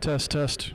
Test, test.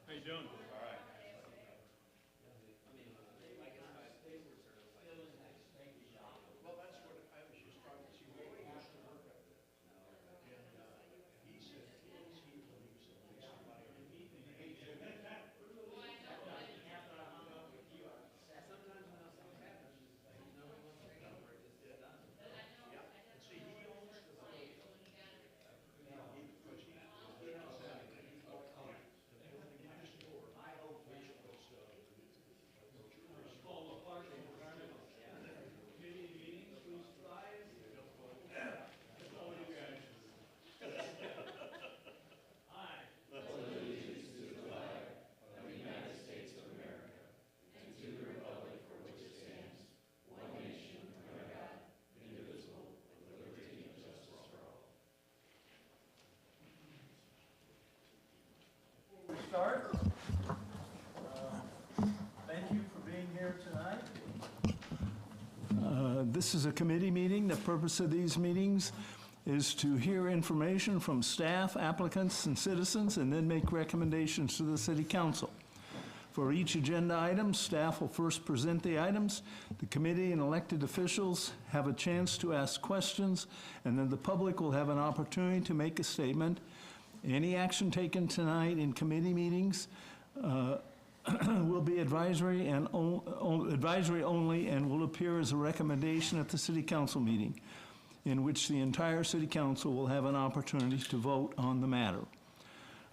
How you doing? Start. Thank you for being here tonight. This is a committee meeting. The purpose of these meetings is to hear information from staff, applicants, and citizens, and then make recommendations to the City Council. For each agenda item, staff will first present the items. The committee and elected officials have a chance to ask questions, and then the public will have an opportunity to make a statement. Any action taken tonight in committee meetings will be advisory only and will appear as a recommendation at the City Council meeting, in which the entire City Council will have an opportunity to vote on the matter.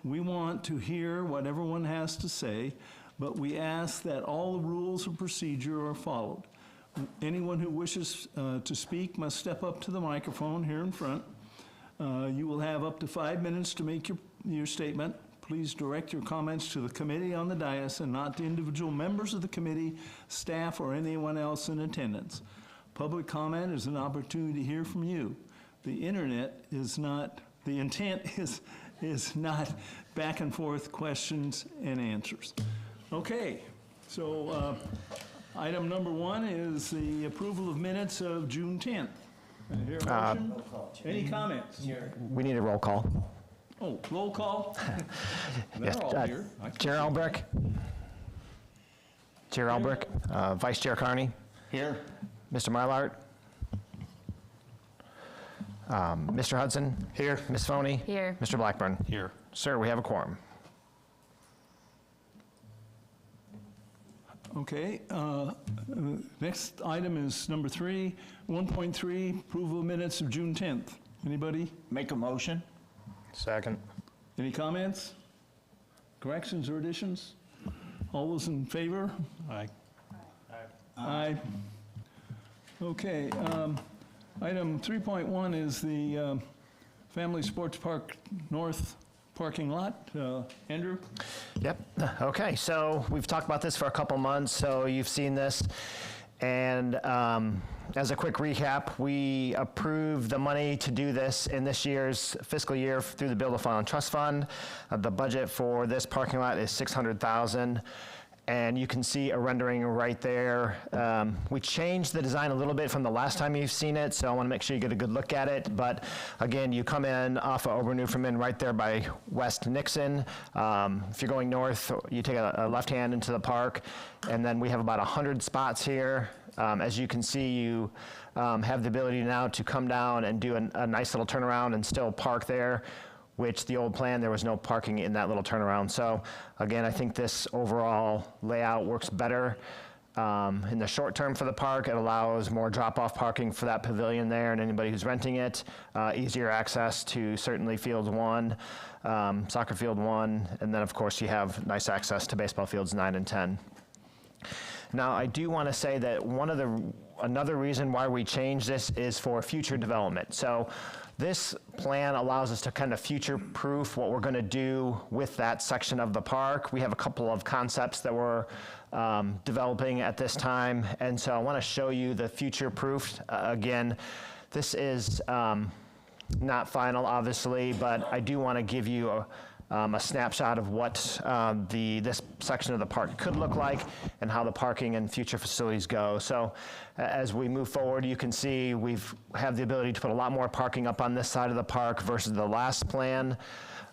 We want to hear what everyone has to say, but we ask that all the rules of procedure are followed. Anyone who wishes to speak must step up to the microphone here in front. You will have up to 5 minutes to make your statement. Please direct your comments to the committee on the dais and not to individual members of the committee, staff, or anyone else in attendance. Public comment is an opportunity to hear from you. The intent is not back and forth questions and answers. Okay, so item number 1 is the approval of minutes of June 10th. Hear a motion? Any comments? We need a roll call. Oh, roll call? Yes, They're all here. Chair Albrecht, Vice Chair Carney, Here. Mr. Mylart? Mr. Hudson? Here. Ms. Foney? Here. Mr. Blackburn? Here. Sir, we have a quorum. Okay, next item is number 3, 1.3, approval of minutes of June 10th. Anybody? Make a motion. Second. Any comments? Corrections or additions? All those in favor? Aye. Aye. Okay, item 3.1 is the Family Sports Park North parking lot. Andrew? Yep. Okay. So we've talked about this for a couple months, so you've seen this. And as a quick recap, we approved the money to do this in this year's fiscal year through the Build a Fund Trust Fund. The budget for this parking lot is $600,000. And you can see a rendering right there. We changed the design a little bit from the last time you've seen it, so I want to make sure you get a good look at it. But again, you come in off of Ober-Newfoundland right there by West Nixon. If you're going north, you take a left hand into the park, and then we have about 100 spots here. As you can see, you have the ability now to come down and do a nice little turnaround and still park there, which the old plan, there was no parking in that little turnaround. So again, I think this overall layout works better in the short term for the park. It allows more drop-off parking for that pavilion there and anybody who's renting it, easier access to certainly Fields 1, Soccer Field 1, and then of course you have nice access to baseball fields 9 and 10. Now, I do want to say that another reason why we changed this is for future development. So this plan allows us to kind of future-proof what we're going to do with that section of the park. We have a couple of concepts that we're developing at this time, and so I want to show you the future-proof. Again, this is not final, obviously, but I do want to give you a snapshot of what this section of the park could look like and how the parking and future facilities go. So as we move forward, you can see have the ability to put a lot more parking up on this side of the park versus the last plan.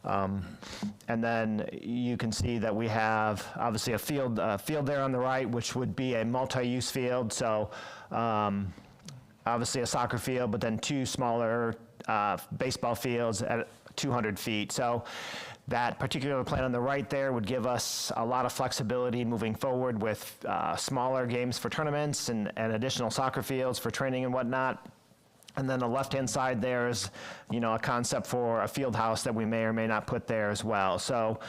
And then you can see that we have obviously a field there on the right, which would be a multi-use field. So obviously a soccer field, but then 2 smaller baseball fields at 200 feet. So that particular plan on the right there would give us a lot of flexibility moving forward with smaller games for tournaments and additional soccer fields for training and whatnot. And then the left-hand side there is, a concept for a field house that we may or may not put there as well. So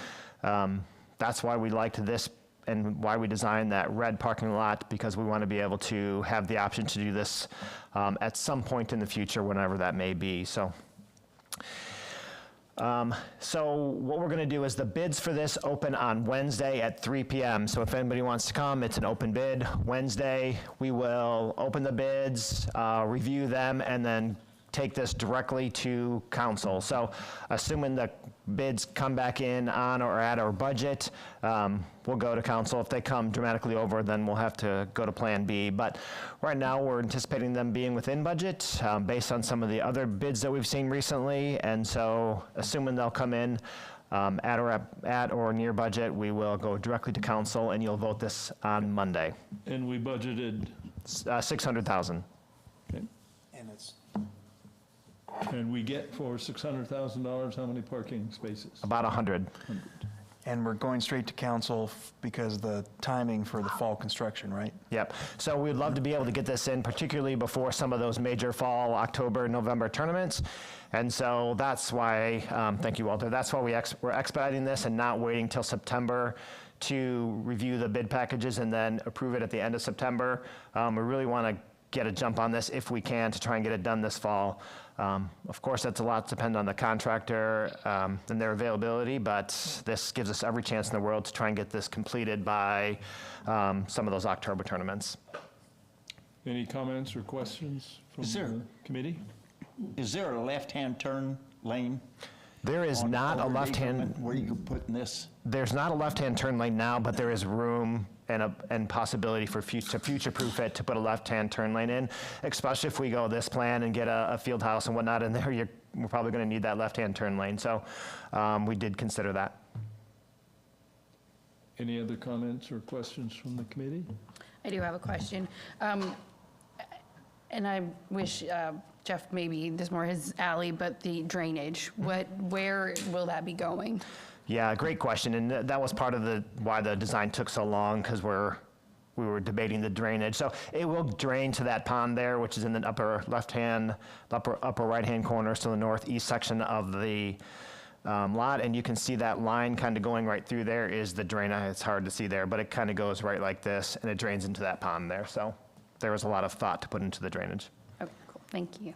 that's why we liked this and why we designed that red parking lot, because we want to be able to have the option to do this at some point in the future, whenever that may be. So what we're going to do is the bids for this open on Wednesday at 3 p.m. So if anybody wants to come, it's an open bid. Wednesday, we will open the bids, review them, and then take this directly to council. So assuming the bids come back in on or at our budget, we'll go to council. If they come dramatically over, then we'll have to go to Plan B. But right now, we're anticipating them being within budget based on some of the other bids that we've seen recently. And so assuming they'll come in at or near budget, we will go directly to council, and you'll vote this on Monday. And we budgeted, $600,000. okay, And and we get for $600,000, how many parking spaces? About 100. And we're going straight to council because the timing for the fall construction, right? Yep. So we'd love to be able to get this in, particularly before some of those major fall, October, November tournaments. And so that's why, thank you, Walter, that's why we're expediting this and not waiting till September to review the bid packages and then approve it at the end of September. We really want to get a jump on this if we can to try and get it done this fall. Of course, that's a lot dependent on the contractor and their availability, but this gives us every chance in the world to try and get this completed by some of those October tournaments. Any comments or questions from Is there- the committee? is there a left-hand turn lane? There is on not a Ober left-hand. Newfoundland where you can put in this? There's not a left-hand turn lane now, but there is room and possibility for future-proof it to put a left-hand turn lane in, especially if we go this plan and get a field house and whatnot in there. We're probably going to need that left-hand turn lane. So we did consider that. Any other comments or questions from the committee? I do have a question. And I wish Jeff, maybe this is more his alley, but the drainage, where will that be going? Yeah, great question, and that was part of why the design took so long, because we were debating the drainage. So it will drain to that pond there, which is in the upper left-hand, upper right-hand corner, so the northeast section of the lot, and you can see that line kind of going right through there is the drain. It's hard to see there, but it kind of goes right like this, and it drains into that pond there. So there was a lot of thought to put into the drainage. Okay, cool, thank you.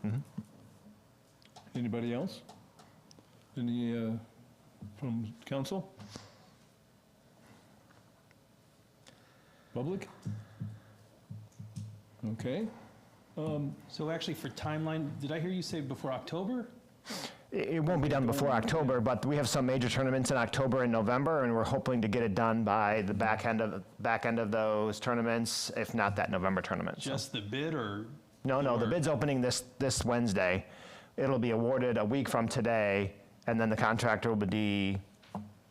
Anybody else? Any from council? Public? Okay. So actually for timeline, did I hear you say before October? It won't be done before October, but we have some major tournaments in October and November, and we're hoping to get it done by the back end of those tournaments, if not that November tournament. So- Just the bid or? No, the or- bid's opening this Wednesday. It'll be awarded a week from today, and then the contractor will be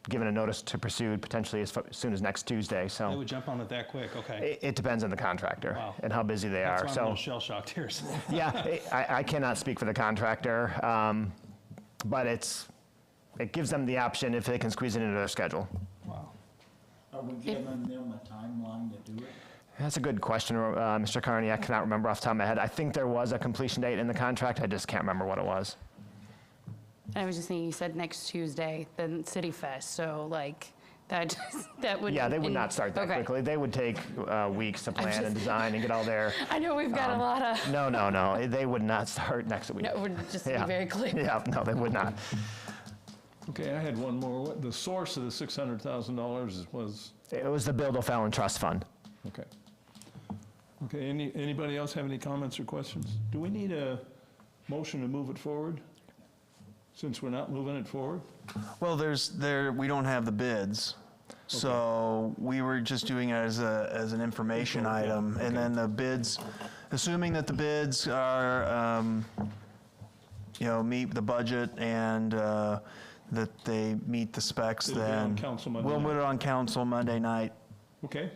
given a notice to proceed potentially as soon as next Tuesday. They So would jump on it that quick, okay. it depends on the contractor Wow. and how busy they are. That's why I'm a So little shell-shocked here. yeah, I cannot speak for the contractor, but it gives them the option if they can squeeze it into their schedule. Wow. Are we giving them a timeline to do it? That's a good question, Mr. Carney. I cannot remember off the top of my head. I think there was a completion date in the contract. I just can't remember what it was. I was just thinking, you said next Tuesday, then City Fest, so like, that would. Yeah, they would not start that okay. quickly. They would take weeks to plan and design and get all their. I know we've got a lot of, No. They would not start next week. no, we're just to Yeah. be very clear. Yeah, no, they would not. Okay, I had one more. The source of the $600,000 was, It was the Bill O'Fallon Trust Fund. okay. Okay, anybody else have any comments or questions? Do we need a motion to move it forward, since we're not moving it forward? Well, we don't have the bids, so we were just doing it as an information Okay, item. And then the bids, assuming that the bids are, meet the budget and that they meet the specs, It'll be on then council Monday we'll night. put it on council Monday night, Okay,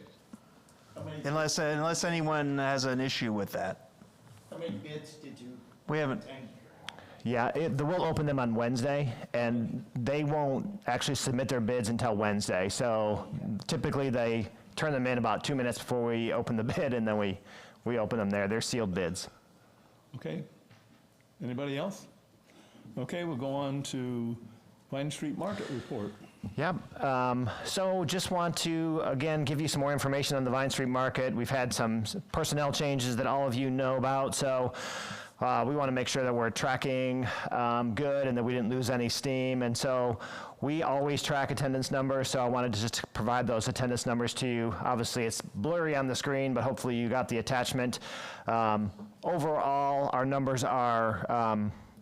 unless anyone has an issue with that. How many bids did you We haven't, obtain? Yeah, we'll open them on Wednesday, and they won't actually submit their bids until Wednesday. So typically, they turn them in about 2 minutes before we open the bid, and then we open them there. They're sealed bids. okay. Anybody else? Okay, we'll go on to Vine Street Market Report. Yep. So just want to, again, give you some more information on the Vine Street Market. We've had some personnel changes that all of you know about, so we want to make sure that we're tracking good and that we didn't lose any steam. And so we always track attendance numbers, so I wanted to just provide those attendance numbers to you. Obviously, it's blurry on the screen, but hopefully you got the attachment. Overall, our numbers are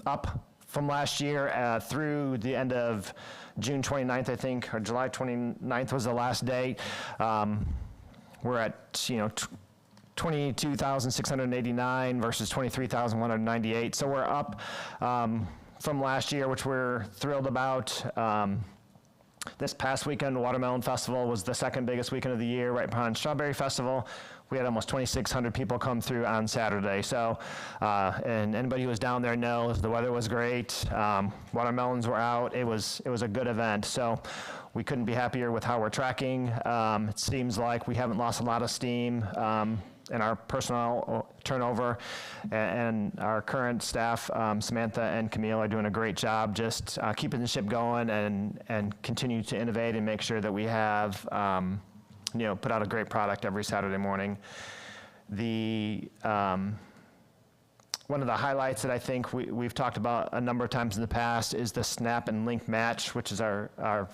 up from last year through the end of June 29th, I think, or July 29th was the last date. We're at, 22,689 versus 23,198. So we're up from last year, which we're thrilled about. This past weekend, Watermelon Festival was the second biggest weekend of the year, right behind Strawberry Festival. We had almost 2,600 people come through on Saturday. So, and anybody who was down there knows the weather was great. Watermelons were out. It was a good event. So we couldn't be happier with how we're tracking. It seems like we haven't lost a lot of steam in our personnel turnover, and our current staff, Samantha and Camille, are doing a great job just keeping the ship going and continue to innovate and make sure that we have put out a great product every Saturday morning. One of the highlights that I think we've talked about a number of times in the past is the Snap and Link Match, which is our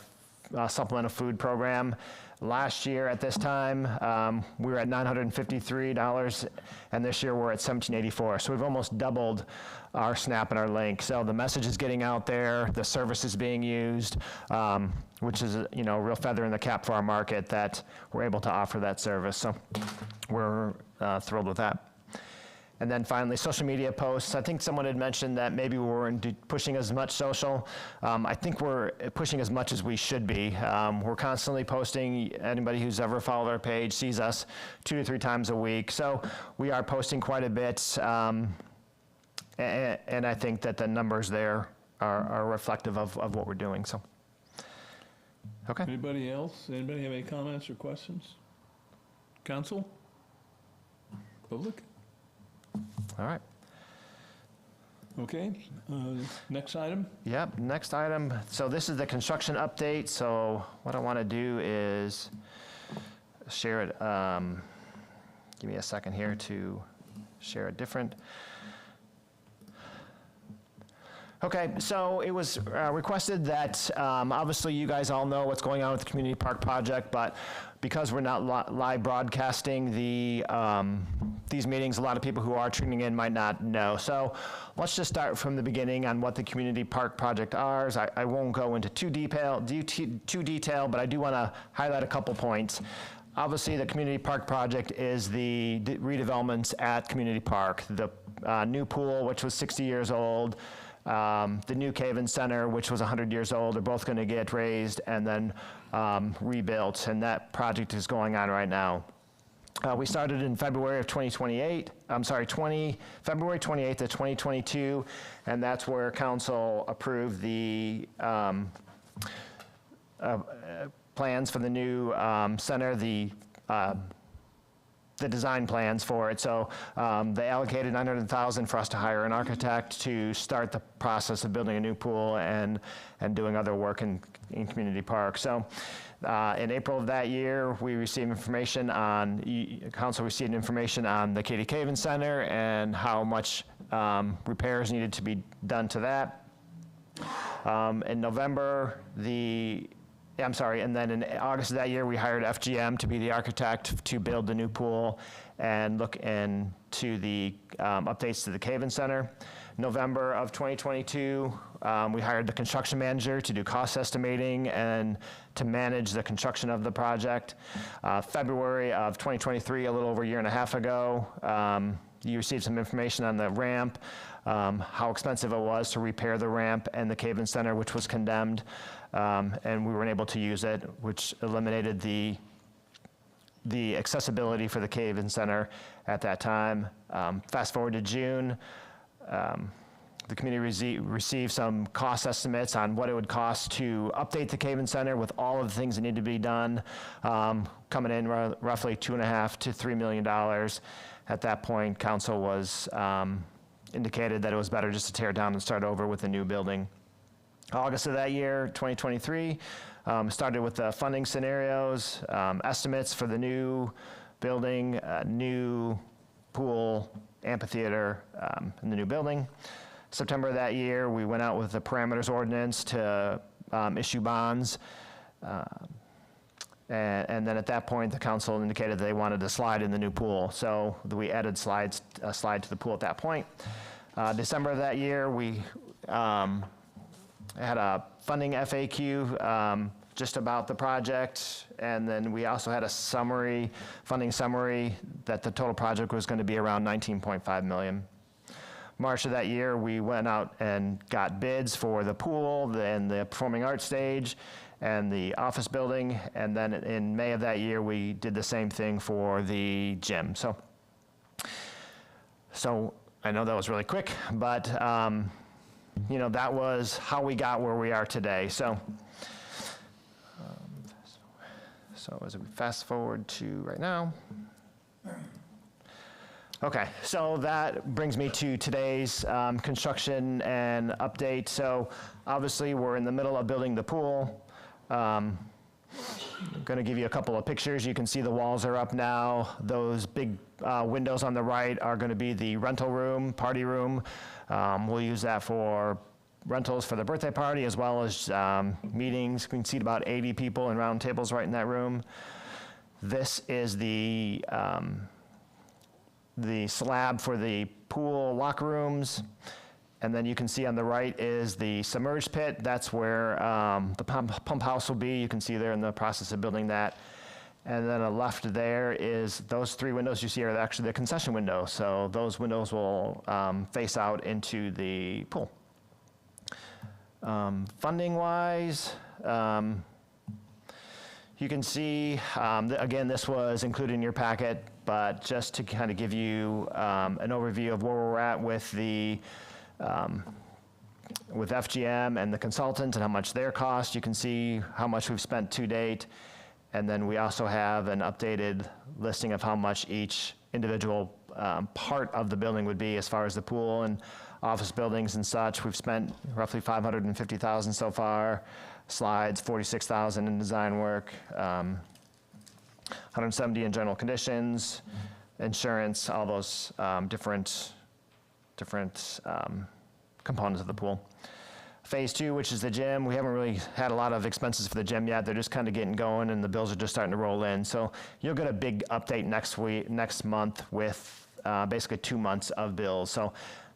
supplemental food program. Last year at this time, we were at $953, and this year we're at $1,784. So we've almost doubled our SNAP and our Link. So the message is getting out there, the service is being used, which is a real feather in the cap for our market that we're able to offer that service. So we're thrilled with that. And then finally, social media posts. I think someone had mentioned that maybe we weren't pushing as much social. I think we're pushing as much as we should be. We're constantly posting. Anybody who's ever followed our page sees us 2 to 3 times a week. So we are posting quite a bit. And I think that the numbers there are reflective of what we're doing. So, okay. Anybody else? Anybody have any comments or questions? Council? Public? All right. Okay, next item? Yep, next item. So this is the construction update. So what I want to do is share it. Give me a second here to share a different. Okay, so it was requested that, obviously you guys all know what's going on with the community park project, but because we're not live broadcasting these meetings, a lot of people who are tuning in might not know. So let's just start from the beginning on what the community park project is. I won't go into too detail, but I do want to highlight a couple points. Obviously, the community park project is the redevelopments at Community Park. The new pool, which was 60 years old, the new Caven Center, which was 100 years old, are both going to get raised and then rebuilt, and that project is going on right now. We started in February of 2028. February 28th of 2022, and that's where council approved the plans for the new center, the design plans for it. So they allocated $900,000 for us to hire an architect to start the process of building a new pool and doing other work in Community Park. So in April of that year, we received information on, council received information on the Katie Caven Center and how much repairs needed to be done to that. In November, and then in August of that year, we hired FGM to be the architect to build the new pool and look into the updates to the Caven Center. November of 2022, we hired the construction manager to do cost estimating and to manage the construction of the project. February of 2023, a little over a year and a half ago, you received some information on the ramp, how expensive it was to repair the ramp and the Caven Center, which was condemned. And we weren't able to use it, which eliminated the accessibility for the Caven Center at that time. Fast forward to June, the community received some cost estimates on what it would cost to update the Caven Center with all of the things that need to be done, coming in roughly $2.5 to $3 million. At that point, council was indicated that it was better just to tear down and start over with a new building. August of that year, 2023, started with the funding scenarios, estimates for the new building, new pool, amphitheater, in the new building. September of that year, we went out with the parameters ordinance to issue bonds. And then at that point, the council indicated they wanted a slide in the new pool. So we added a slide to the pool at that point. December of that year, we had a funding FAQ just about the project, and then we also had a funding summary that the total project was going to be around $19.5 million. March of that year, we went out and got bids for the pool and the performing arts stage and the office building, and then in May of that year, we did the same thing for the gym. So I know that was really quick, but that was how we got where we are today. So as we fast forward to right now. Okay, so that brings me to today's construction and update. So obviously we're in the middle of building the pool. I'm going to give you a couple of pictures. You can see the walls are up now. Those big windows on the right are going to be the rental room, party room. We'll use that for rentals for the birthday party as well as meetings. We can seat about 80 people in round tables right in that room. This is the slab for the pool locker rooms. And then you can see on the right is the submerged pit. That's where the pump house will be. You can see they're in the process of building that. And then left there is those 3 windows you see are actually the concession window. So those windows will face out into the pool. Funding-wise, you can see, again, this was included in your packet, but just to kind of give you an overview of where we're at with the with FGM and the consultants and how much their cost, you can see how much we've spent to date. And then we also have an updated listing of how much each individual part of the building would be as far as the pool and office buildings and such. We've spent roughly $550,000 so far. Slides, $46,000 in design work, $170,000 in general conditions, insurance, all those different components of the pool. Phase 2, which is the gym, we haven't really had a lot of expenses for the gym yet. They're just kind of getting going, and the bills are just starting to roll in. So you'll get a big update next month with basically 2 months of bills. So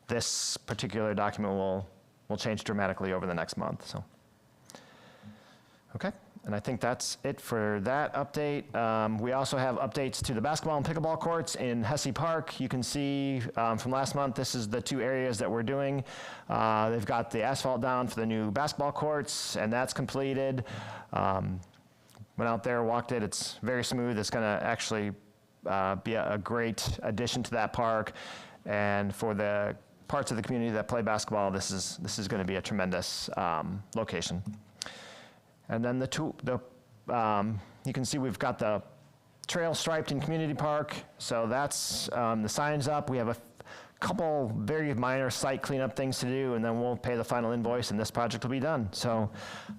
this particular document will change dramatically over the next month. So, okay. And I think that's it for that update. We also have updates to the basketball and pickleball courts in Hesse Park. You can see from last month, this is the 2 areas that we're doing. They've got the asphalt down for the new basketball courts, and that's completed. Went out there, walked it. It's very smooth. It's going to actually be a great addition to that park. And for the parts of the community that play basketball, this is going to be a tremendous location. And then you can see we've got the trail striped in Community Park. So that's the signs up. We have a couple very minor site cleanup things to do, and then we'll pay the final invoice, and this project will be done. So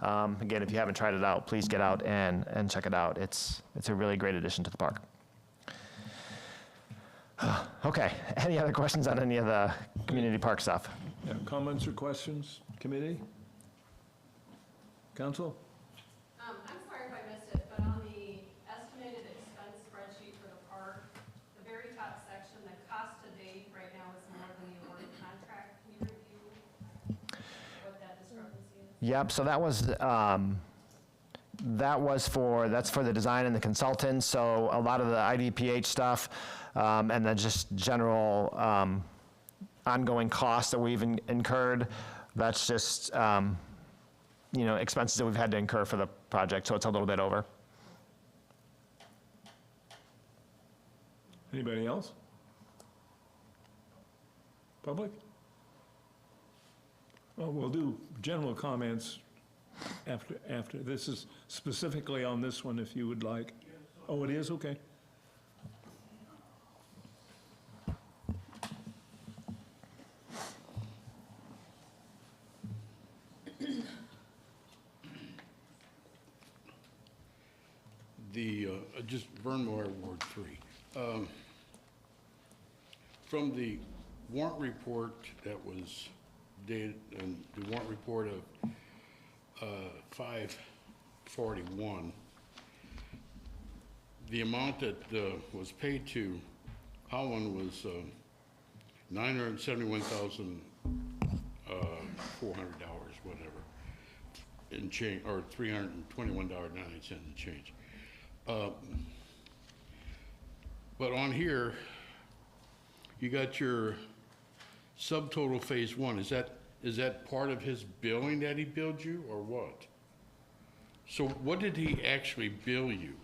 again, if you haven't tried it out, please get out and check it out. It's a really great addition to the park. Okay, any other questions on any of the community park stuff? Yeah, comments or questions, committee? Council? I'm sorry if I missed it, but on the estimated expense spreadsheet for the park, the very top section, the cost to date right now is more than the awarded contract. Can you review what that discrepancy is? Yep, so that's for the design and the consultants. So a lot of the IDPH stuff, and then just general ongoing costs that we've incurred. That's just expenses that we've had to incur for the project. So it's a little bit over. Anybody else? Public? Well, we'll do general comments after. This is specifically on this one, if you would like. Oh, it is? Okay. Just Vernmore Ward 3. From the warrant report that was dated, and the warrant report of 5/41, the amount that was paid to Holland was $971,400, whatever, in change, or $321.99 in change. But on here, you got your subtotal phase 1. Is that part of his billing that he billed you, or what? So what did he actually bill you?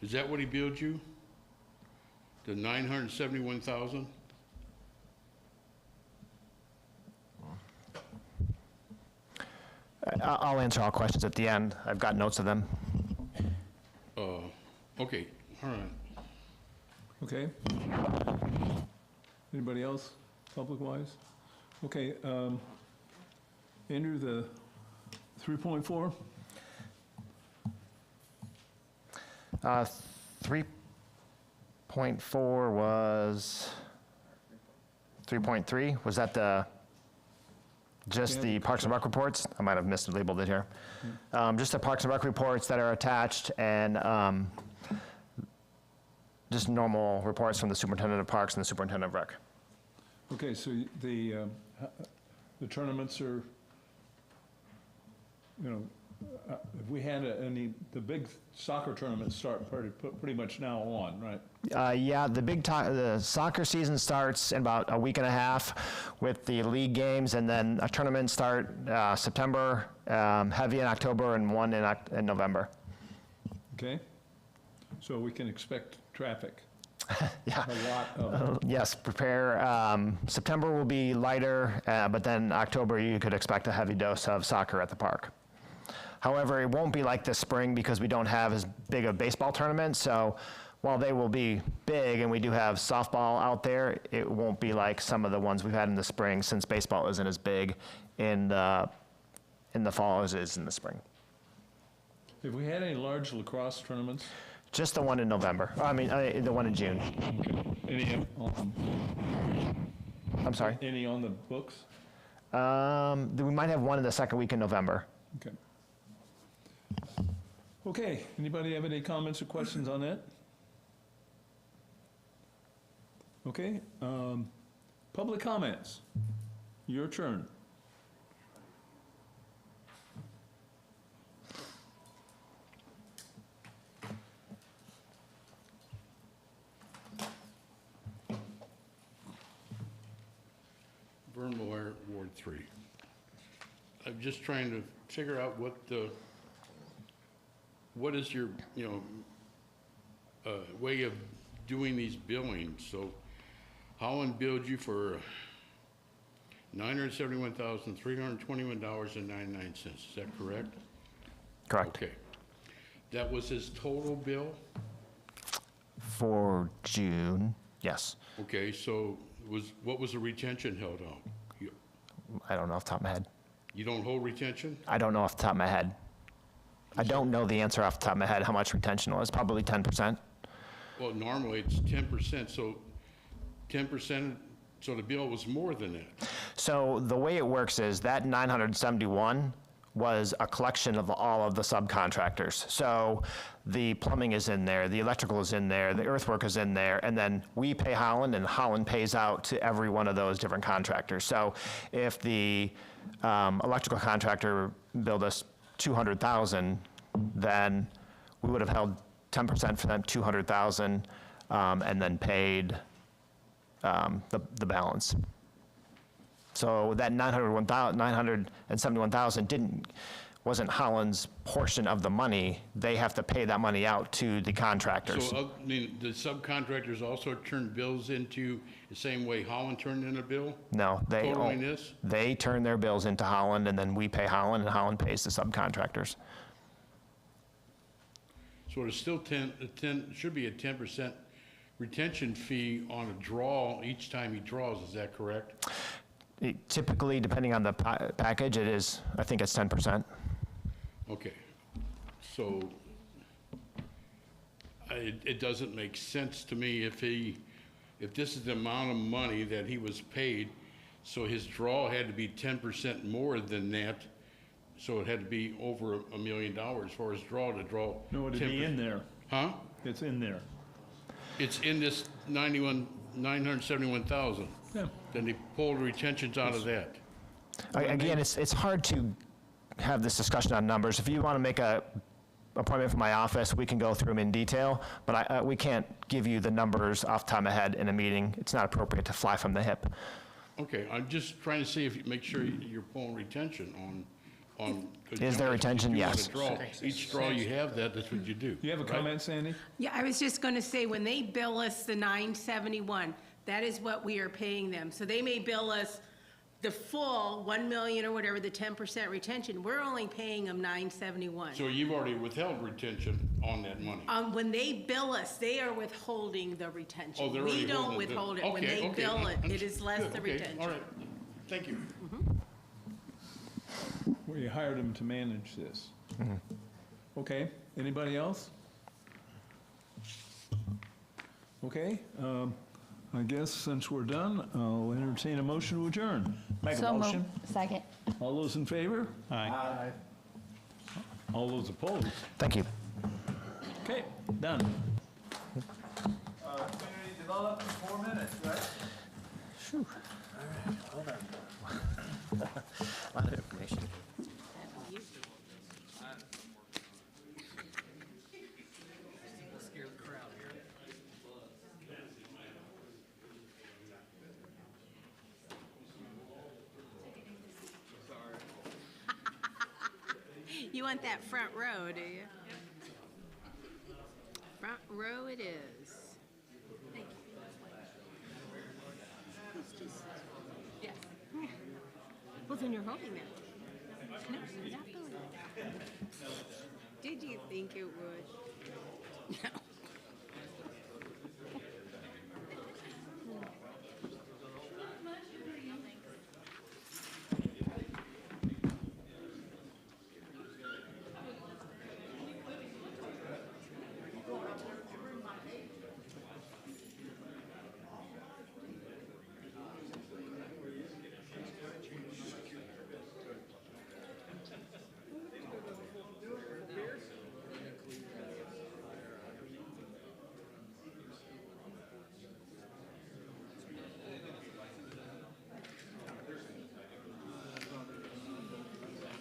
Is that what he billed you? The $971,000? I'll answer all questions at the end. I've got notes of them. Okay, all right. Okay. Anybody else, public-wise? Okay, Andrew, the 3.4? 3.4 was 3.3. Was that just the Parks and Rec reports? I might have mislabeled it here. Just the Parks and Rec reports that are attached, and just normal reports from the Superintendent of Parks and the Superintendent of Rec. Okay, so the tournaments are, If we had the big soccer tournaments start pretty much now on, right? Yeah, the soccer season starts in about a week and a half with the league games, and then a tournament start September, heavy in October, and one in November. Okay? So we can expect traffic. Yeah. A lot of it. Yes, prepare. September will be lighter, but then October you could expect a heavy dose of soccer at the park. However, it won't be like this spring because we don't have as big a baseball tournament. So while they will be big and we do have softball out there, it won't be like some of the ones we've had in the spring since baseball isn't as big in the fall as it is in the spring. Have we had any large lacrosse tournaments? Just the one in November. The one in June. Any I'm sorry. any on the books? We might have one in the second week in November. Okay. Okay, anybody have any comments or questions on that? Okay, public comments. Your turn. Vern Moyer, Ward 3. I'm just trying to figure out what is your, way of doing these billings? So Holland billed you for $971,321.99. Is that correct? Correct. Okay. That was his total bill? For June, yes. Okay, so what was the retention held out? I don't know off the top of my head. You don't hold retention? I don't know off the top of my head. I don't know the answer off the top of my head how much retention was. Probably 10%. Well, normally it's 10%, so 10%, so the bill was more than that. So the way it works is that 971 was a collection of all of the subcontractors. So the plumbing is in there, the electrical is in there, the earthwork is in there, and then we pay Holland, and Holland pays out to every one of those different contractors. So if the electrical contractor billed us $200,000, then we would have held 10% for them, $200,000, and then paid the balance. So that $971,000 wasn't Holland's portion of the money. They have to pay that money out to the contractors. So, the subcontractors also turned bills into the same way Holland turned in a bill? No, Totaling this? they turn their bills into Holland, and then we pay Holland, and Holland pays the subcontractors. So there's still should be a 10% retention fee on a draw each time he draws, is that correct? Typically, depending on the package, it is, I think it's 10%. Okay, so it doesn't make sense to me if this is the amount of money that he was paid, so his draw had to be 10% more than that, so it had to be over $1 million for his draw to draw. No, it'd be in there. Huh? It's in there. It's in this 971,000. Yeah. Then they pulled retentions out of that. Again, it's hard to have this discussion on numbers. If you want to make a appointment for my office, we can go through them in detail, but we can't give you the numbers off the top of my head in a meeting. It's not appropriate to fly from the hip. Okay, I'm just trying to see if you make sure you're pulling retention on. 'cause, Is there that's what retention? you do on a Yes. draw. Each draw you have that's what you do. You have a right? comment, Sandy? Yeah, I was just going to say, when they bill us the 971, that is what we are paying them. So they may bill us the full 1 million or whatever, the 10% retention. We're only paying them 971. So you've already withheld retention on that money? When they bill us, they are withholding the retention. Oh, they're already We don't holding withhold it. Okay, When they okay, bill it, I'm it is less good, the okay, retention. All right, thank you. We hired him to manage this. Okay, anybody else? Okay, I guess since we're done, I'll entertain a motion to adjourn. Make a So moved. motion? Second. All those in favor? Aye. All those opposed? Thank you. Okay, done. Community development, 4 minutes, right? A lot of information. You want that front row, do you? Front row it is. Thank you. It's just- Yes. Well, then you're holding it. No, not really. Did you think it would? No.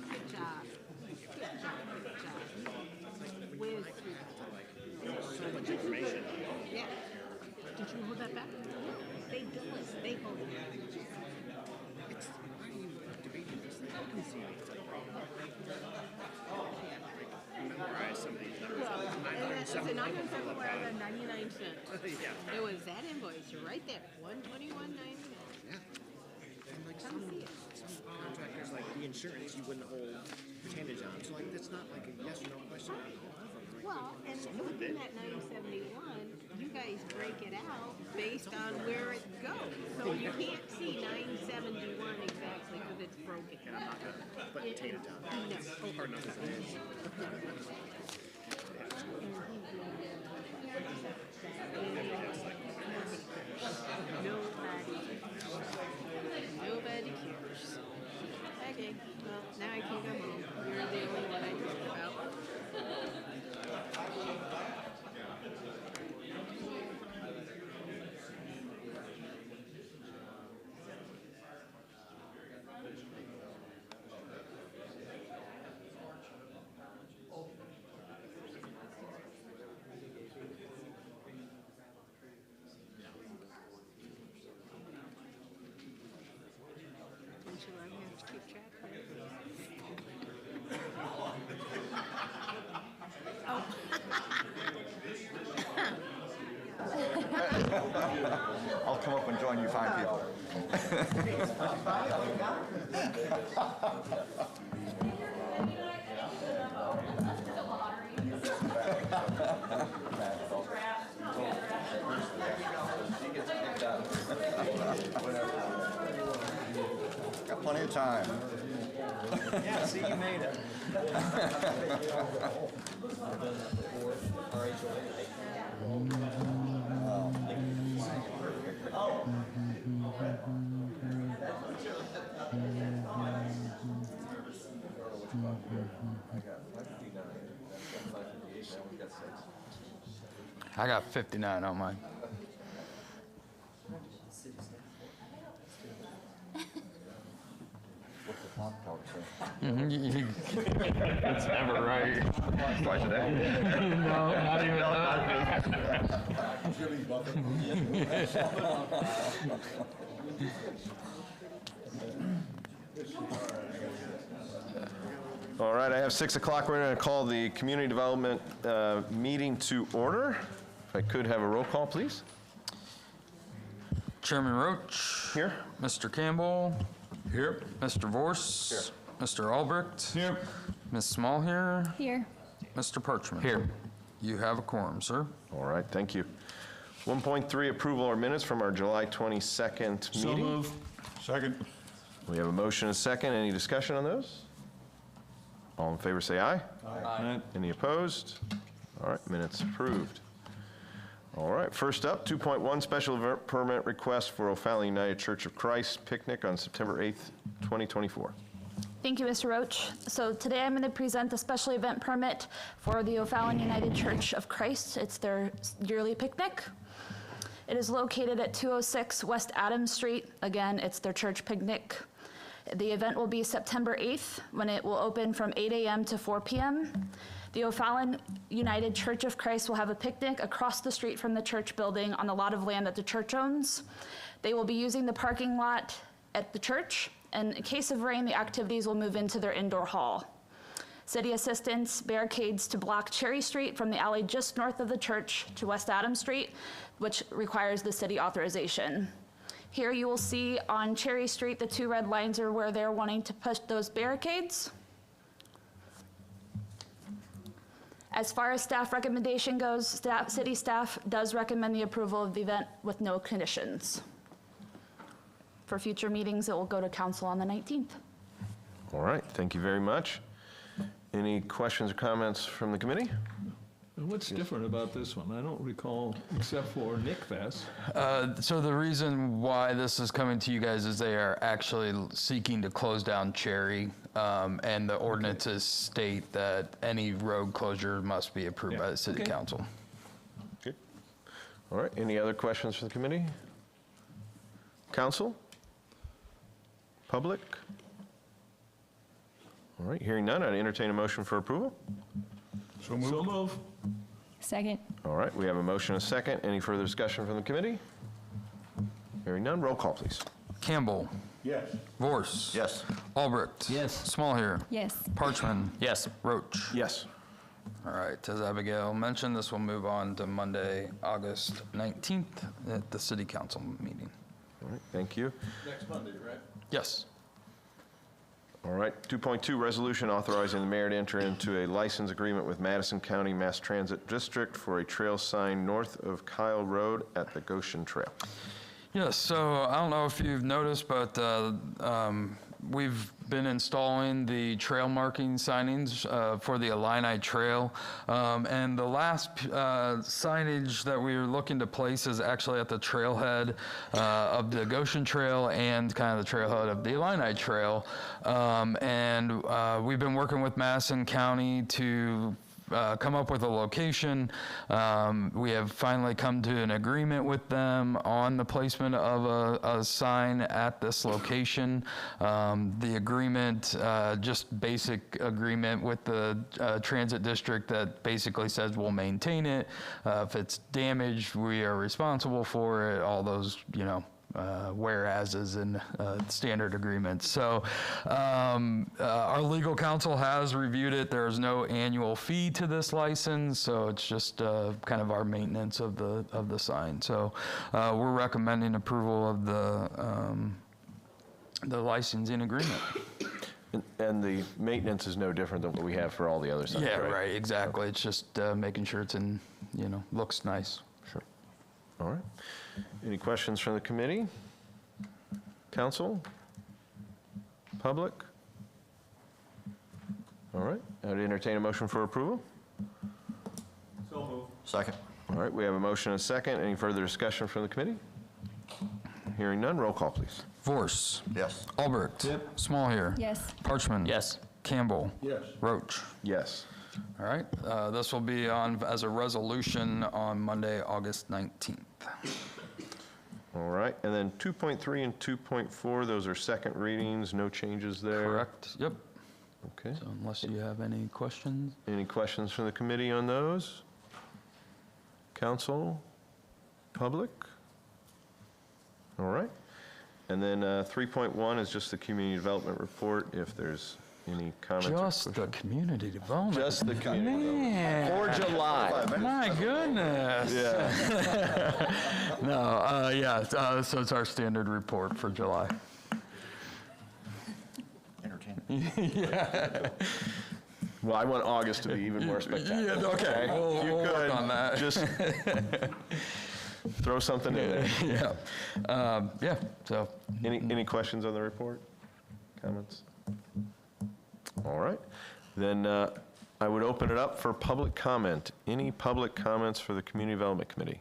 Good job. Good job. Good job. Where's so much information. Yeah. Did you hold that back? No, they do us. They hold it. Well, and that's a 99 cents. It was that invoice right there, $121.99. Yeah. And like Come see it. some contractors, like the insurance, you wouldn't hold percentage on. So like that's not like a yes or no question. Well, and within that 971, you guys break it out based on where it goes. So you can't see 971 exactly because it's broken. And I'm not gonna put potato down. No. Hard enough as it is. Nobody cares. Okay, well, now I can go home. You're the only one I talked about. Don't you love having to keep track of it? I'll come up and join you fine people. Got plenty of time. Yeah, see, you made it. I got 59 on mine. What's the top part say? It's never right. Twice a day? No, not even All right, I have 6 o'clock. We're going to call the community development meeting to order. If I could have a roll call, please. Chairman Roach. Here. Mr. Campbell. Here. Mr. Vorse. Here. Mr. Albrecht. Here. Ms. Small here. Here. Mr. Parchman. Here. You have a quorum, sir. All right, thank you. 1.3, approval of minutes from our July 22nd So meeting. moved. Second. We have a motion and a second. Any discussion on those? All in favor, say aye. Aye. Any opposed? All right, minutes approved. All right, first up, 2.1, special event permit request for O'Fallon United Church of Christ picnic on September 8th, 2024. Thank you, Mr. Roach. So today I'm going to present the special event permit for the O'Fallon United Church of Christ. It's their yearly picnic. It is located at 206 West Adams Street. Again, it's their church picnic. The event will be September 8th, when it will open from 8 a.m. to 4 p.m. The O'Fallon United Church of Christ will have a picnic across the street from the church building on the lot of land that the church owns. They will be using the parking lot at the church, and in case of rain, the activities will move into their indoor hall. City assistance barricades to block Cherry Street from the alley just north of the church to West Adams Street, which requires the city authorization. Here you will see on Cherry Street, the 2 red lines are where they're wanting to push those barricades. As far as staff recommendation goes, city staff does recommend the approval of the event with no conditions. For future meetings, it will go to council on the 19th. All right, thank you very much. Any questions or comments from the committee? What's different about this one? I don't recall, except for Nick Fest. So the reason why this is coming to you guys is they are actually seeking to close down Cherry, and the ordinances state that any road closure must be approved by the city council. Good. All right, any other questions for the committee? Council? Public? All right, hearing none, I'd entertain a motion for approval. So move. Second. All right, we have a motion and a second. Any further discussion from the committee? Hearing none, roll call, please. Campbell. Yes. Vorse. Yes. Albrecht. Yes. Smallhere. Yes. Parchman. Yes. Roach. Yes. All right, as Abigail mentioned, this will move on to Monday, August 19th at the city council meeting. All right, thank you. Next Monday, right? Yes. All right, 2.2, resolution authorizing the mayor to enter into a license agreement with Madison County Mass Transit District for a trail sign north of Kyle Road at the Goshen Trail. Yes, so I don't know if you've noticed, but we've been installing the trail marking signage for the Illini Trail. And the last signage that we were looking to place is actually at the trailhead of the Goshen Trail and kind of the trailhead of the Illini Trail. And we've been working with Madison County to come up with a location. We have finally come to an agreement with them on the placement of a sign at this location. The agreement, just basic agreement with the transit district that basically says we'll maintain it. If it's damaged, we are responsible for it. All those, whereases and standard agreements. So our legal counsel has reviewed it. There is no annual fee to this license, so it's just kind of our maintenance of the sign. So we're recommending approval of the licensing agreement. And the maintenance is no different than what we have for all the other signs, Yeah, right, exactly. It's just making sure it's in, looks nice. Sure. All right. Any questions from the committee? Council? Public? All right, I'd entertain a motion for approval. So move. Second. All right, we have a motion and a second. Any further discussion from the committee? Hearing none, roll call, please. Vorse. Yes. Albrecht. Yep. Smallhere. Yes. Parchman. Yes. Campbell. Yes. Roach. Yes. All right, this will be on as a resolution on Monday, August 19th. All right, and then 2.3 and 2.4, those are second readings, no changes there? Correct, yep. Okay. So unless you have any questions? Any questions from the committee on those? Council? Public? All right. And then 3.1 is just the community development report, if there's any comments or Just the questions. community development. Just the community Man. For July. My goodness. Yeah. No, so it's our standard report for July. Entertaining. Yeah. Well, I want August to be even more spectacular. Yeah, okay, If you we'll work could, on that. Just throw something in there. Yeah, so. Any questions on the report? Comments? All right. Then I would open it up for public comment. Any public comments for the Community Development Committee?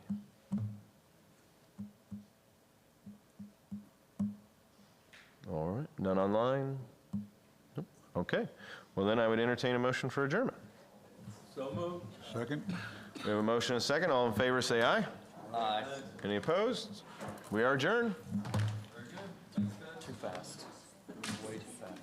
All right. None online? Nope. Okay. Well, then I would entertain a motion for adjournment. So moved. Second. We have a motion and a second. All in favor, say aye. Aye. Any opposed? We are adjourned. Too fast. Way too fast.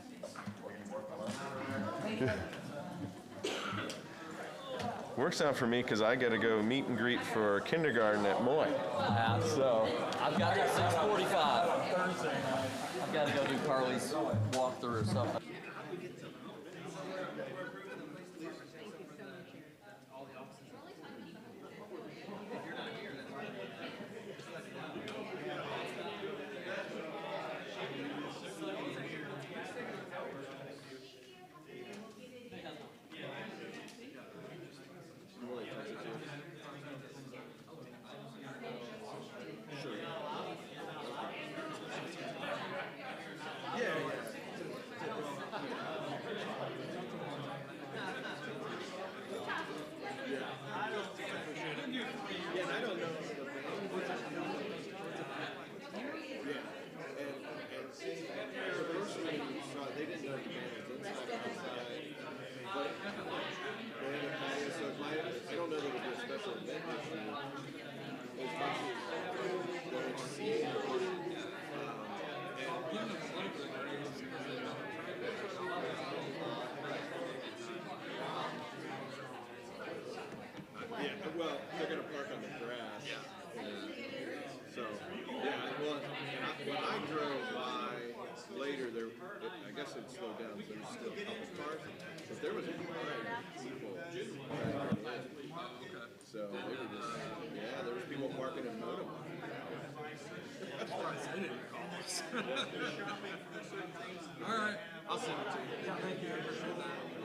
Works out for me because I got to go meet and greet for kindergarten at Moy. So I've got at 6:45. I've got to go do Carly's walkthrough or something. Yeah, well, they're gonna park on the grass. Yeah. So, yeah, well, when I drove by later, I guess it slowed down, so there's still a couple cars, but there was a line of people trying to get in. So they were just, yeah, there was people parking in motorbikes. All right. I'll send it to you. Yeah, thank you. I appreciate that.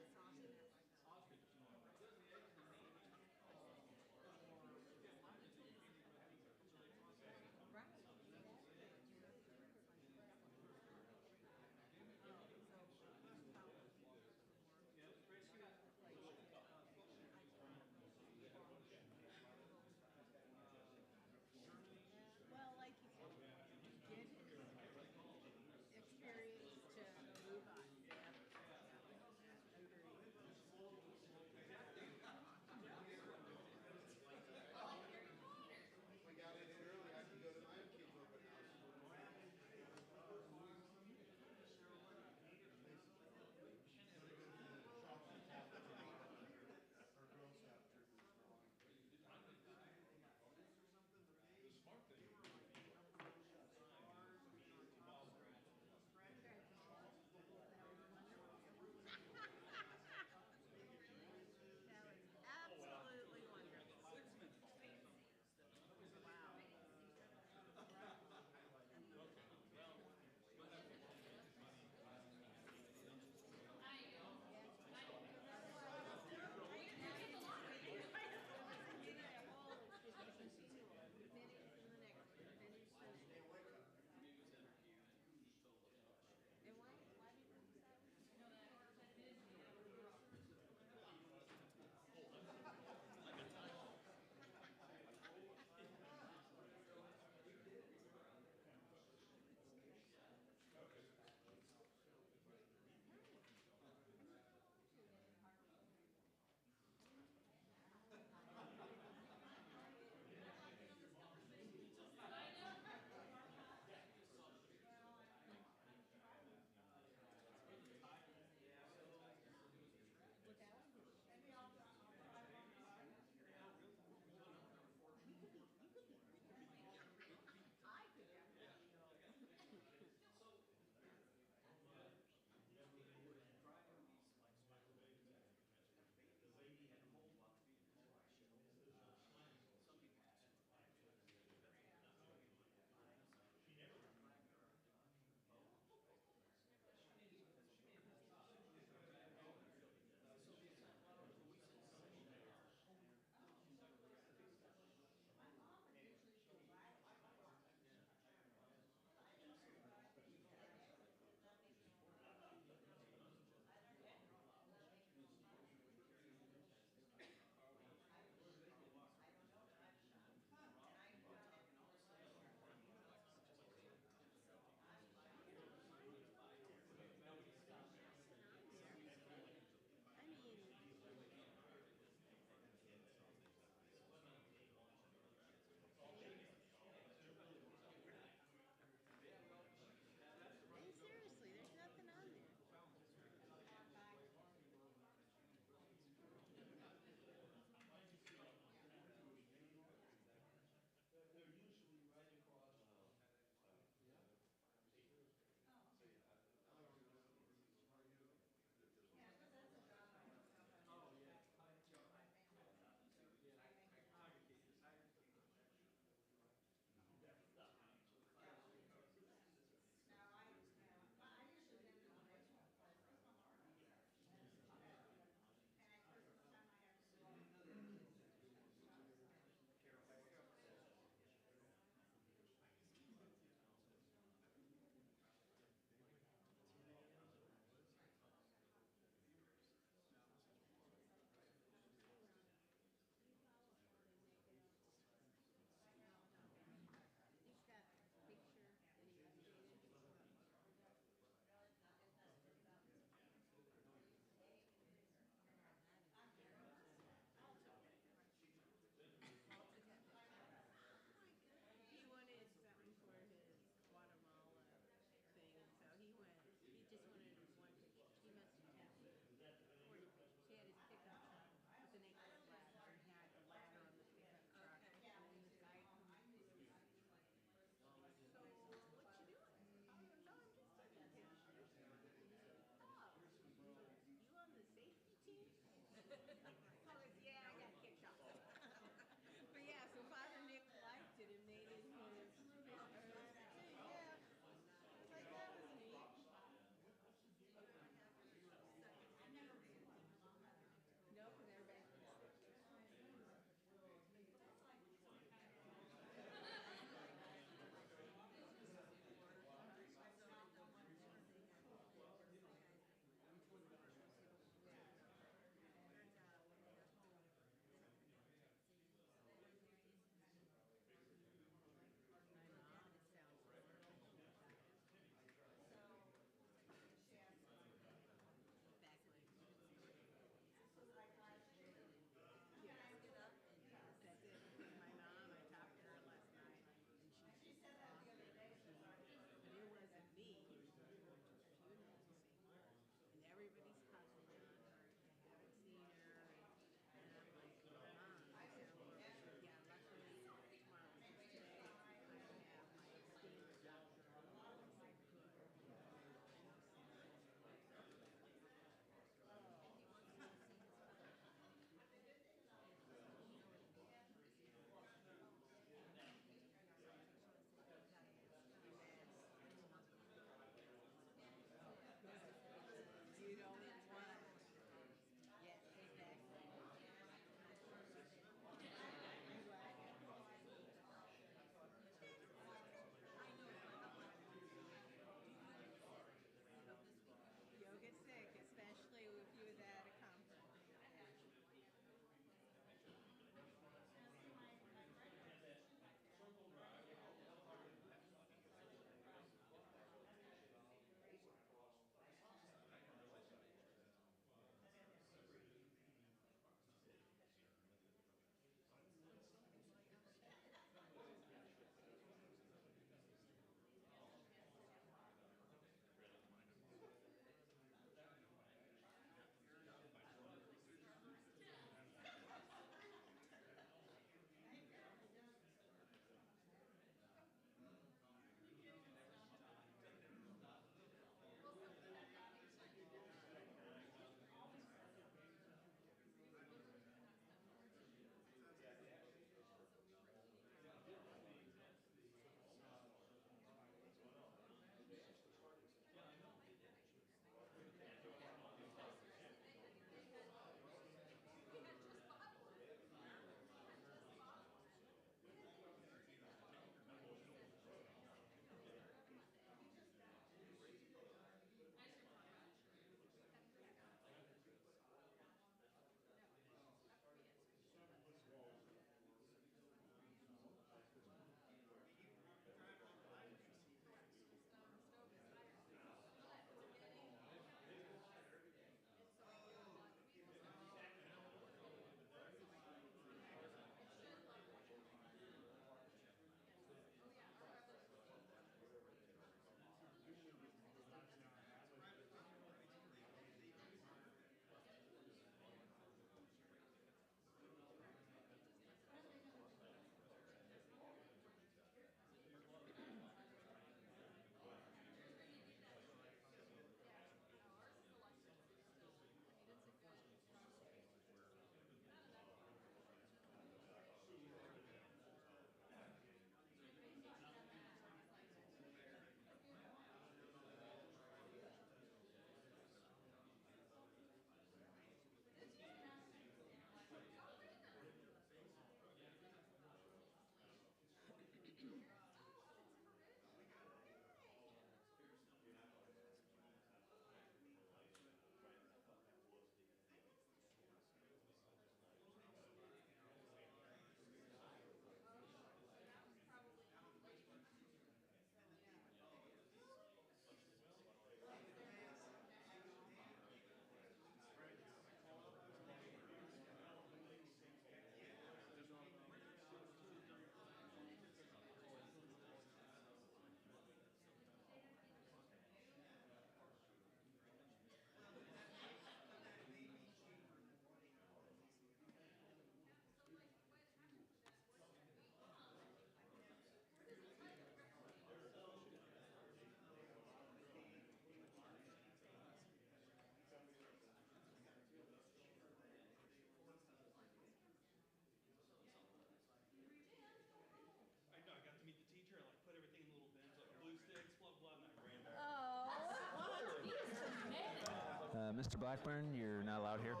Mr. Blackburn, you're not allowed here. I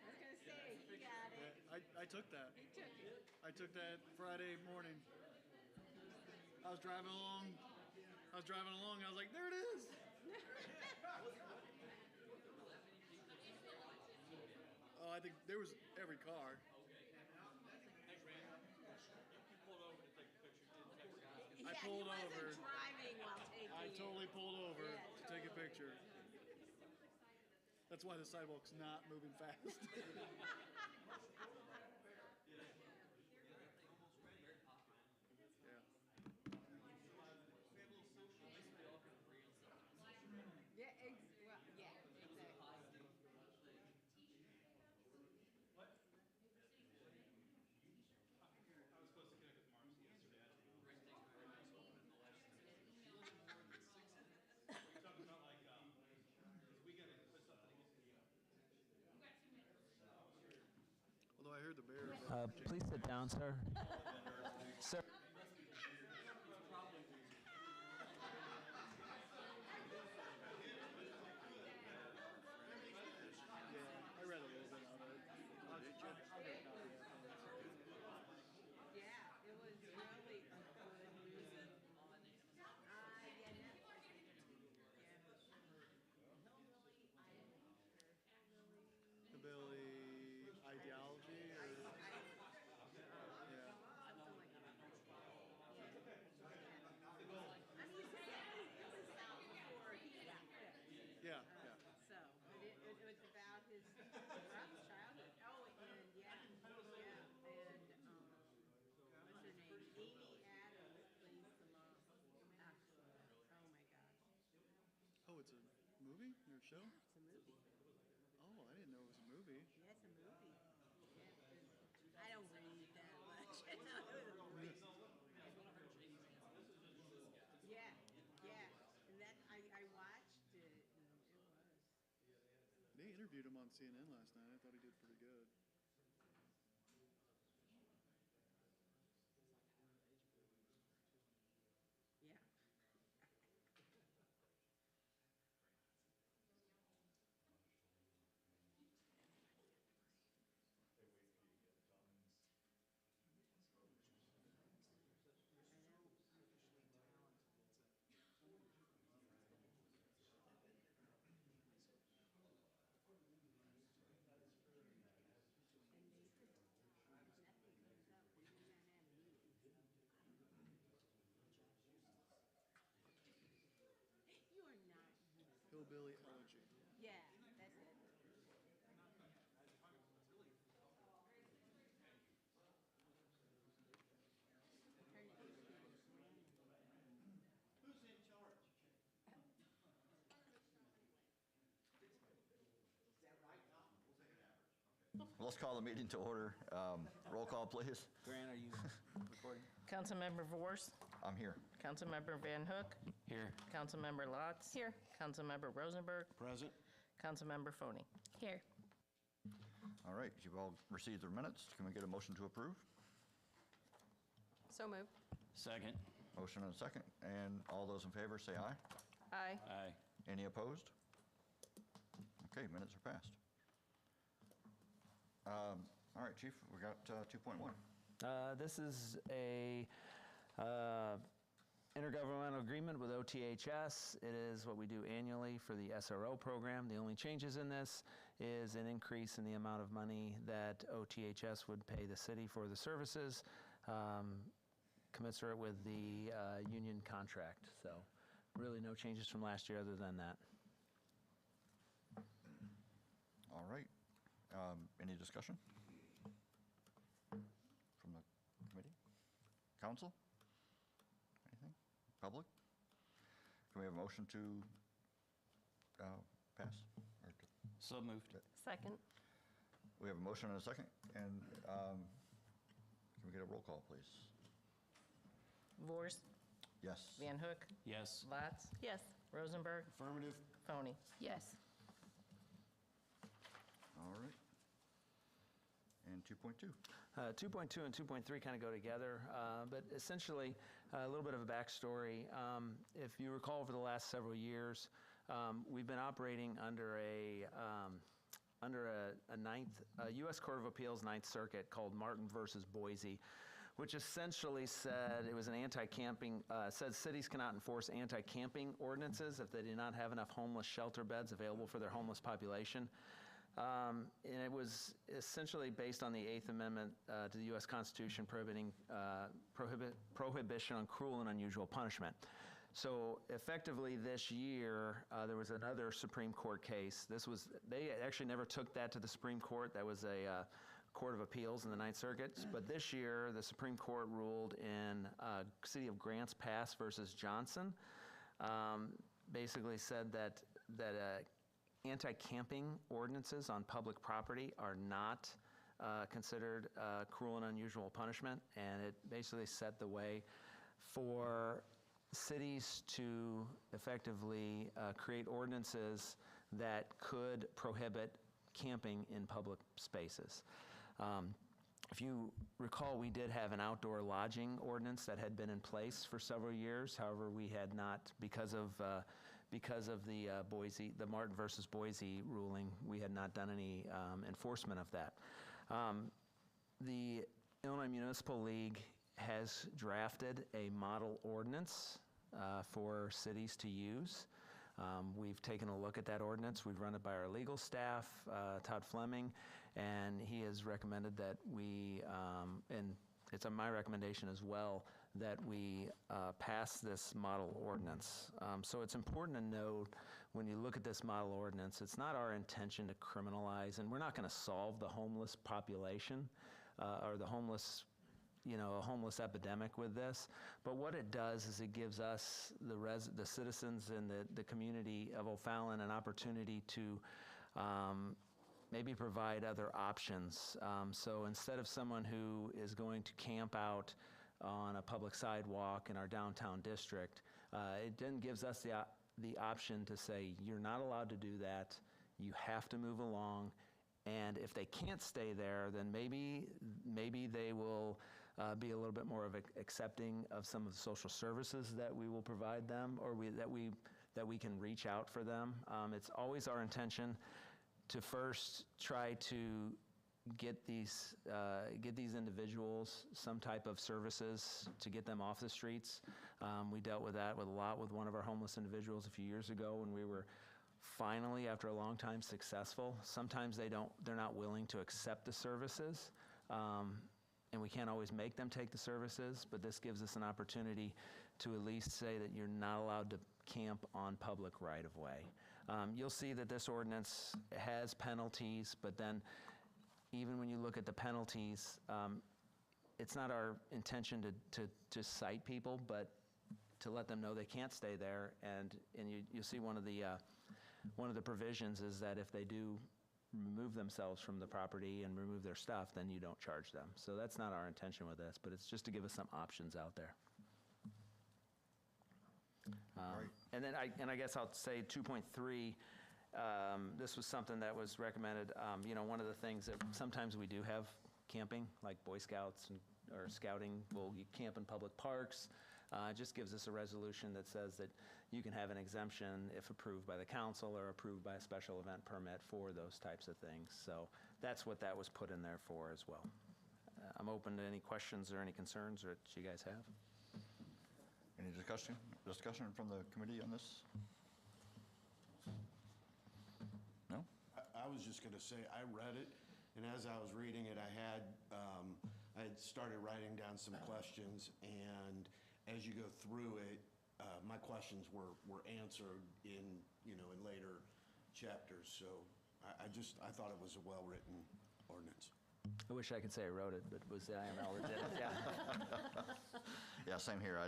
was gonna say, he got it. I took that. He took it. I took that Friday morning. I was driving along. I was like, there it is. Oh, I think there was every car. I pulled Yeah, he over. wasn't driving while taking I it. totally pulled over Yeah. to take a picture. That's why the sidewalk's not moving fast. Yeah, well, yeah, exactly. I was supposed to connect with Marcy yesterday. We're talking about like, we gotta put something. Although I heard the bears. Please sit down, sir. Sir. I read a little bit of it. Yeah, it was really a good movie. The Billy ideology, or yeah. Something like that. I mean, it was out before he got picked. Yeah, yeah. So, but it was about his rough childhood. Oh, and yeah, and what's her name? Amy Adams plays the mom. Excellent. Oh my gosh. Oh, it's a movie or a show? It's a movie. Oh, I didn't know it was a movie. Yeah, it's a movie. Yeah, I don't read that much. I know it was a movie. Yeah, yeah. And that I watched it, and it was. They interviewed him on CNN last night. I thought he did pretty good. Yeah. You are not. Hillbilly Elegy. Yeah, that's it. Who's in charge? Is that right, Tom? We'll take an average. Let's call the meeting to order. Roll call, please. Grant, are you recording? Councilmember Vorse. I'm here. Councilmember Van Hook. Here. Councilmember Lotz. Here. Councilmember Rosenberg. Present. Councilmember Foney. Here. All right, you've all received the minutes. Can we get a motion to approve? So moved. Second. Motion and a second. And all those in favor say aye. Aye. Aye. Any opposed? Okay, minutes are passed. All right, Chief, we got 2.1. This is a intergovernmental agreement with OTHS. It is what we do annually for the SRO program. The only changes in this is an increase in the amount of money that OTHS would pay the city for the services, commensurate with the union contract. So really no changes from last year other than that. All right. Any discussion from the committee? Council? Anything? Public? Can we have a motion to pass? Or to- So moved. Second. We have a motion and a second, and can we get a roll call, please? Vors, Yes. Van Hook, Yes. Latz, Yes. Rosenberg, Affirmative. Phony. Yes. All right. And 2.2. 2.2 and 2.3 kind of go together, but essentially a little bit of a backstory. If you recall, over the last several years, we've been operating under a U.S. Court of Appeals Ninth Circuit called Martin versus Boise, which essentially said it was an anti-camping, said cities cannot enforce anti-camping ordinances if they do not have enough homeless shelter beds available for their homeless population. And it was essentially based on the Eighth Amendment to the U.S. Constitution prohibiting prohibition on cruel and unusual punishment. So effectively this year, there was another Supreme Court case. They actually never took that to the Supreme Court. That was a Court of Appeals in the Ninth Circuit. But this year, the Supreme Court ruled in City of Grants Pass versus Johnson, basically said that anti-camping ordinances on public property are not considered cruel and unusual punishment, and it basically set the way for cities to effectively create ordinances that could prohibit camping in public spaces. If you recall, we did have an outdoor lodging ordinance that had been in place for several years. However, we had not, because of the Martin versus Boise ruling, we had not done any enforcement of that. The Illinois Municipal League has drafted a model ordinance for cities to use. We've taken a look at that ordinance. We've run it by our legal staff, Todd Fleming, and he has recommended that we, and it's my recommendation as well, that we pass this model ordinance. So it's important to note when you look at this model ordinance, it's not our intention to criminalize, and we're not going to solve the homeless population or the homeless, a homeless epidemic with this. But what it does is it gives us, the citizens in the community of O'Fallon, an opportunity to maybe provide other options. So instead of someone who is going to camp out on a public sidewalk in our downtown district, it then gives us the option to say, you're not allowed to do that, you have to move along, and if they can't stay there, then maybe they will be a little bit more of accepting of some of the social services that we will provide them, or that we can reach out for them. It's always our intention to first try to get these individuals some type of services to get them off the streets. We dealt with that a lot with one of our homeless individuals a few years ago when we were finally, after a long time, successful. Sometimes they're not willing to accept the services, and we can't always make them take the services, but this gives us an opportunity to at least say that you're not allowed to camp on public right-of-way. You'll see that this ordinance has penalties, but then even when you look at the penalties, it's not our intention to just cite people, but to let them know they can't stay there. And you'll see one of the provisions is that if they do remove themselves from the property and remove their stuff, then you don't charge them. So that's not our intention with this, but it's just to give us some options out there. And then I guess I'll say 2.3. This was something that was recommended. One of the things that sometimes we do have camping, like Boy Scouts or scouting, you camp in public parks. It just gives us a resolution that says that you can have an exemption if approved by the council or approved by a special event permit for those types of things. So that's what that was put in there for as well. I'm open to any questions or any concerns that you guys have. Any discussion from the committee on this? No? I was just going to say, I read it, and as I was reading it, I had started writing down some questions, and as you go through it, my questions were answered in later chapters. So I thought it was a well-written ordinance. I wish I could say I wrote it, but it was the IML that did it, yeah. Yeah, same here.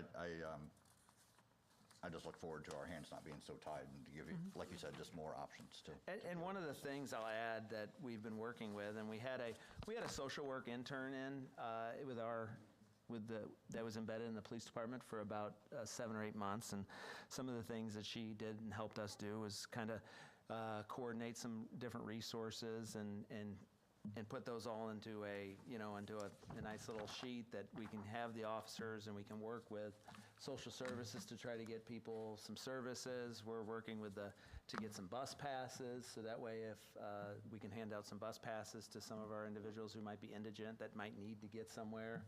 I just look forward to our hands not being so tied and to give you, like you said, just more options too. And one of the things I'll add that we've been working with, and we had a social work intern in that was embedded in the police department for about 7 or 8 months, and some of the things that she did and helped us do was kind of coordinate some different resources and put those all into a nice little sheet that we can have the officers, and we can work with social services to try to get people some services. We're working with to get some bus passes, so that way if we can hand out some bus passes to some of our individuals who might be indigent that might need to get somewhere.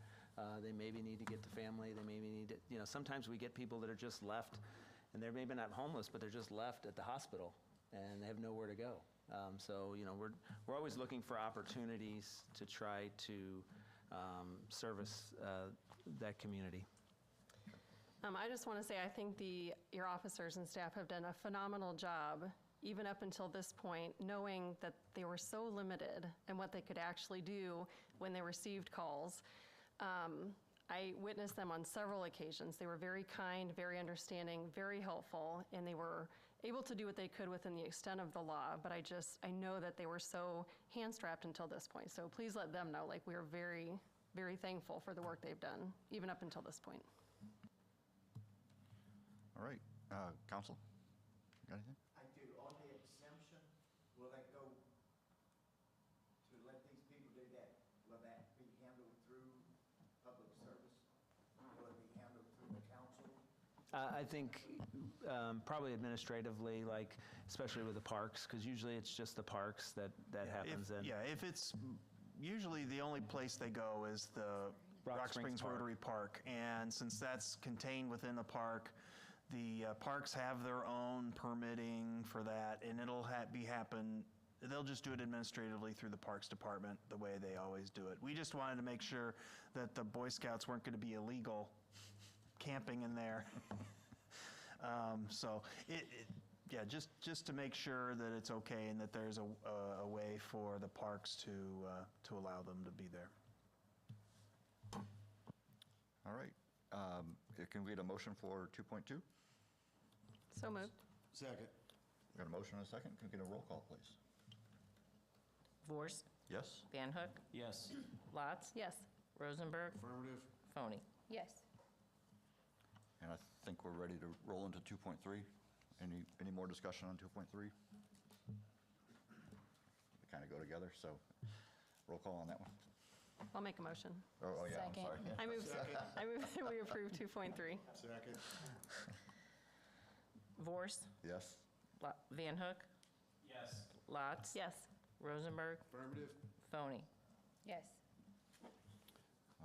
They maybe need to get to family. They maybe need to, sometimes we get people that are just left, and they're maybe not homeless, but they're just left at the hospital and they have nowhere to go. So we're always looking for opportunities to try to service that community. I just want to say I think your officers and staff have done a phenomenal job, even up until this point, knowing that they were so limited in what they could actually do when they received calls. I witnessed them on several occasions. They were very kind, very understanding, very helpful, and they were able to do what they could within the extent of the law, but I know that they were so hand-strapped until this point. So please let them know, we are very, very thankful for the work they've done, even up until this point. All right, council, got anything? I do. On the exemption, will that go to let these people do that? Will that be handled through public service? Will it be handled through the council? I think probably administratively, especially with the parks, because usually it's just the parks that happens in. Yeah, if it's, usually the only place they go is the Rock Springs Rotary Park. And since that's contained within the park, the parks have their own permitting for that, and it'll they'll just do it administratively through the Parks Department the way they always do it. We just wanted to make sure that the Boy Scouts weren't going to be illegal camping in there. So just to make sure that it's okay and that there's a way for the parks to allow them to be there. All right. Can we get a motion for 2.2? So moved. Second. We got a motion and a second. Can we get a roll call, please? Vorst. Yes? Van Hook. Yes. Lotz. Yes. Rosenberg. Affirmative. Phony. Yes. And I think we're ready to roll into 2.3. Any more discussion on 2.3? They kind of go together, so roll call on that one. I'll make a motion. Oh yeah, I'm Second. sorry. I move that we approve 2.3. Second. Vorst. Yes? Van Hook. Yes. Lotz. Yes. Rosenberg. Affirmative. Phony. Yes.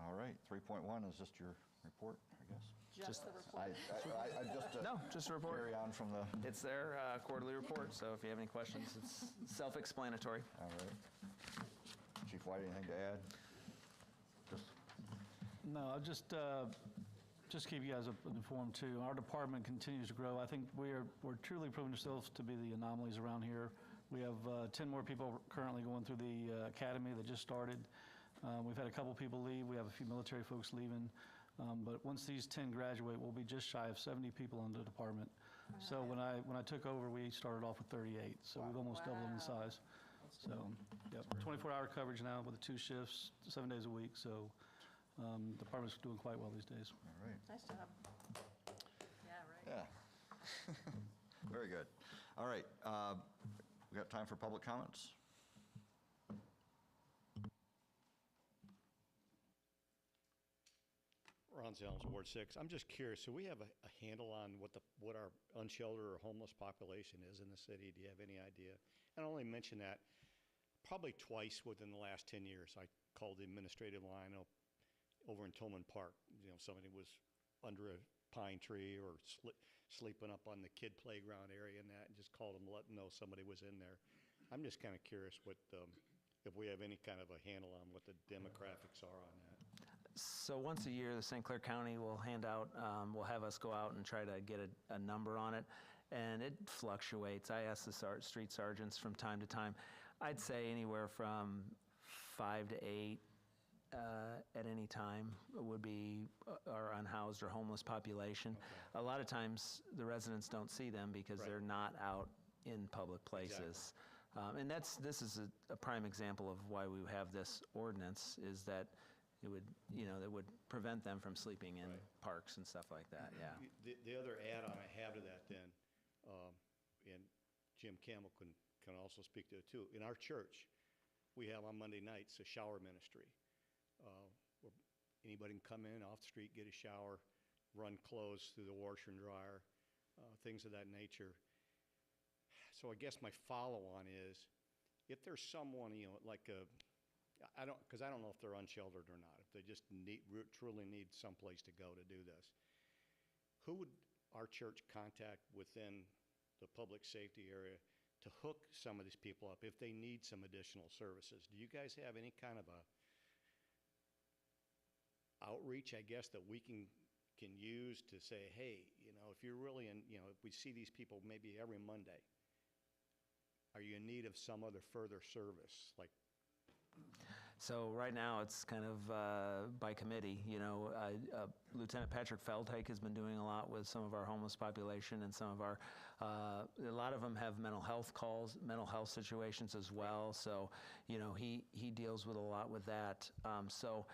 All right, 3.1 is just your report, I guess. Just the report. I just No, just a report. carry on from the. It's their quarterly report, so if you have any questions, it's self-explanatory. All right. Chief White, anything to add? Just No, I'll just keep you guys informed too. Our department continues to grow. I think we're truly proving ourselves to be the anomalies around here. We have 10 more people currently going through the academy that just started. We've had a couple people leave. We have a few military folks leaving. But once these 10 graduate, we'll be just shy of 70 people in the department. So when I took over, we started off with 38. So we've almost doubled in size. So, yep, 24-hour coverage now with the 2 shifts, 7 days a week. So the department's doing quite well these days. all right. Nice job. Yeah, right. Yeah. Very good. All right. We got time for public comments. Ron Zellens, Ward 6. I'm just curious, so we have a handle on what our unsheltered or homeless population is in the city? Do you have any idea? And I only mention that probably twice within the last 10 years. I called the administrative line over in Tillman Park. Somebody was under a pine tree or sleeping up on the kid playground area and that, and just called them, let them know somebody was in there. I'm just kind of curious if we have any kind of a handle on what the demographics are on that. So once a year, the St. Clair County will hand out, will have us go out and try to get a number on it. and it fluctuates. I ask the street sergeants from time to time. I'd say anywhere from 5 to 8 at any time would be our unhoused or homeless population. A lot of times, the residents don't see them because they're not out in public places. And this is a prime example of why we have this ordinance, is that it would, that would prevent them from sleeping in parks and stuff like that, yeah. The other add-on I have to that then, and Jim Campbell can also speak to it too. In our church, we have on Monday nights a shower ministry. Where anybody can come in off the street, get a shower, run clothes through the washer and dryer, things of that nature. So I guess my follow-on is, if there's someone, like because I don't know if they're unsheltered or not, if they just truly need someplace to go to do this, who would our church contact within the public safety area to hook some of these people up if they need some additional services? Do you guys have any kind of a outreach, I guess, that we can use to say, hey, if you're really if we see these people maybe every Monday, are you in need of some other further service? So right now, it's kind of by committee. Lieutenant Patrick Feldhake has been doing a lot with some of our homeless population, and some of our, a lot of them have mental health calls, mental health situations as well. So, he deals with a lot with that. So,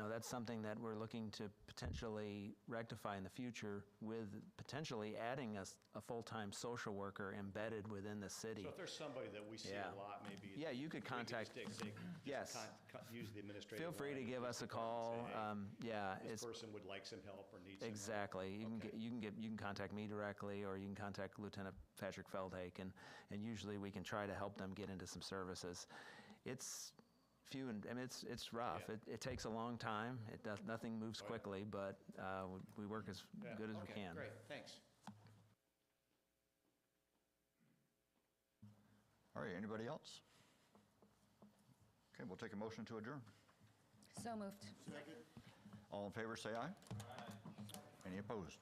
that's something that we're looking to potentially rectify in the future, with potentially adding a full-time social worker embedded within the city. So if there's somebody that we see a lot, maybe. Yeah, you could contact. Yes. Use the administrative. Feel free to give us a call. This person would like some help or need some exactly. help. You can contact me directly, or you can contact Lieutenant Patrick Feldhake, and usually we can try to help them get into some services. It's few and it's rough. Yeah. It takes a long time. Nothing moves quickly, but we work as good as we can. Great, thanks. All right, anybody else? Okay, we'll take a motion to adjourn. So moved. All in favor, say aye. Aye. Any opposed?